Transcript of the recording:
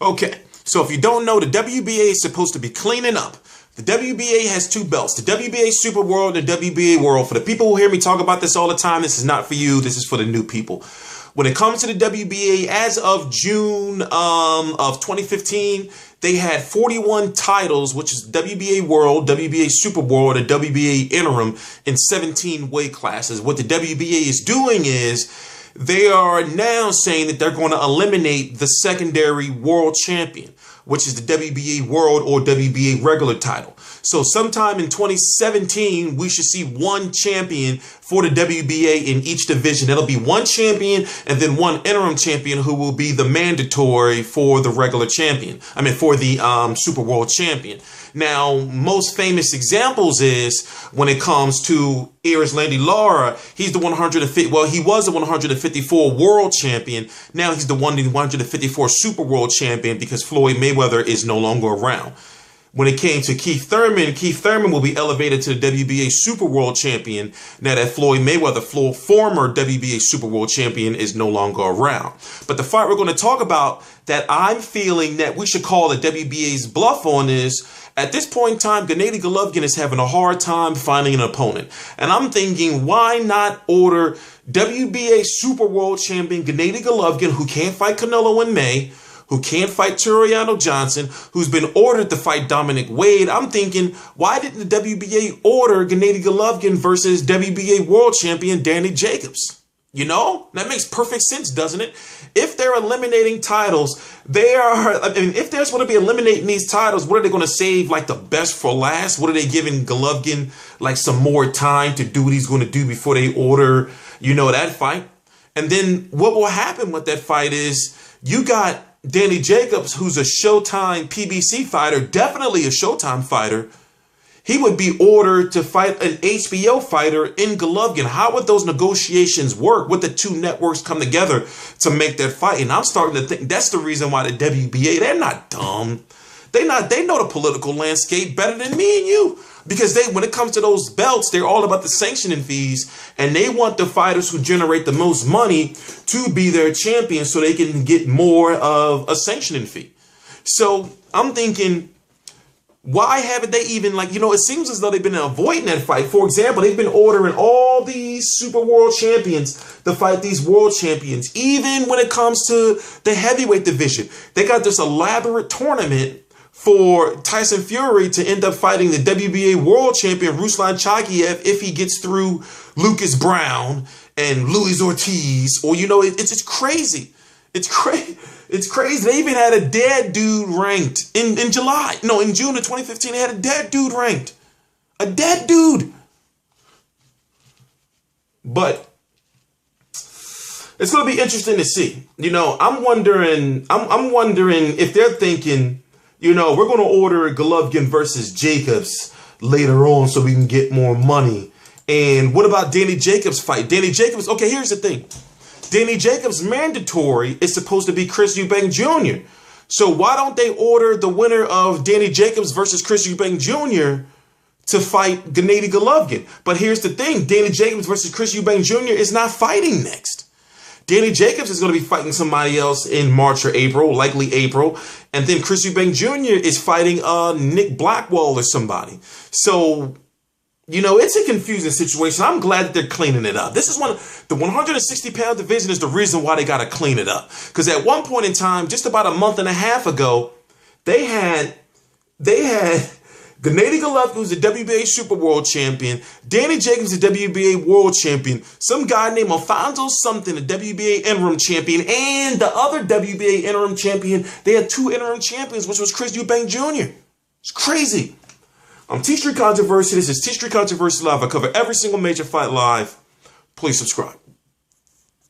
Okay, so if you don't know, the WBA is supposed to be cleaning up. The WBA has two belts, the WBA Super World and the WBA World. For the people who hear me talk about this all the time, this is not for you. This is for the new people. When it comes to the WBA, as of June of 2015, they had 41 titles, which is WBA World, WBA Super World, and WBA Interim in 17 weight classes. What the WBA is doing is they are now saying that they're going to eliminate the secondary world champion, which is the WBA World or WBA regular title. So sometime in 2017, we should see one champion for the WBA in each division. It'll be one champion and then one interim champion who will be the mandatory for the regular champion. I mean, for the Super World champion. Now, most famous examples is when it comes to Landy Lara, he's the 150. Well, he was the 154 world champion. Now he's the 154 Super World champion because Floyd Mayweather is no longer around. When it came to Keith Thurman will be elevated to the WBA Super World champion now that Floyd Mayweather, former WBA Super World champion, is no longer around. But the fight we're going to talk about that I'm feeling that we should call the WBA's bluff on is, at this point in time, Gennady Golovkin is having a hard time finding an opponent. And I'm thinking, why not order WBA Super World champion Gennady Golovkin, who can't fight Canelo in May, who can't fight Turiano Johnson, who's been ordered to fight Dominic Wade. I'm thinking, why didn't the WBA order Gennady Golovkin versus WBA World Champion Danny Jacobs? You know, that makes perfect sense, doesn't it? If they're eliminating titles, if they're supposed to be eliminating these titles, what are they going to save, like the best for last? What are they giving Golovkin, like, some more time to do what he's going to do before they order, that fight? And then what will happen with that fight is you got Danny Jacobs, who's a Showtime PBC fighter, definitely a Showtime fighter. He would be ordered to fight an HBO fighter in Golovkin. How would those negotiations work? Would the two networks come together to make that fight? And I'm starting to think that's the reason why the WBA, they're not dumb. They know the political landscape better than me and you. Because when it comes to those belts, they're all about the sanctioning fees. And they want the fighters who generate the most money to be their champion so they can get more of a sanctioning fee. So I'm thinking, why haven't they even, it seems as though they've been avoiding that fight. For example, they've been ordering all these Super World champions to fight these world champions. Even when it comes to the heavyweight division, they got this elaborate tournament for Tyson Fury to end up fighting the WBA world champion Ruslan Chagayev if he gets through Lucas Brown and Luis Ortiz. Or, it's crazy. It's crazy. It's crazy. They even had a dead dude ranked in July. No, in June of 2015, they had a dead dude ranked. A dead dude. But it's going to be interesting to see. I'm wondering if they're thinking, we're going to order Golovkin versus Jacobs later on so we can get more money. And what about Danny Jacobs' fight? Danny Jacobs, okay, here's the thing. Danny Jacobs' mandatory is supposed to be Chris Eubank Jr. So why don't they order the winner of Danny Jacobs versus Chris Eubank Jr. to fight Gennady Golovkin? But here's the thing. Danny Jacobs versus Chris Eubank Jr. is not fighting next. Danny Jacobs is going to be fighting somebody else in March or April, likely April. And then Chris Eubank Jr. is fighting Nick Blackwell or somebody. So, it's a confusing situation. I'm glad that they're cleaning it up. This is the 160-pound division is the reason why they got to clean it up. Because at one point in time, just about a month and a half ago, they had Gennady Golovkin, who's the WBA Super World Champion. Danny Jacobs, the WBA World Champion. Some guy named Alfonso something, the WBA Interim Champion. And the other WBA Interim Champion, they had two Interim Champions, which was Chris Eubank Jr. It's crazy. I'm T Street Controversy. This is T Street Controversy Live. I cover every single major fight live. Please subscribe.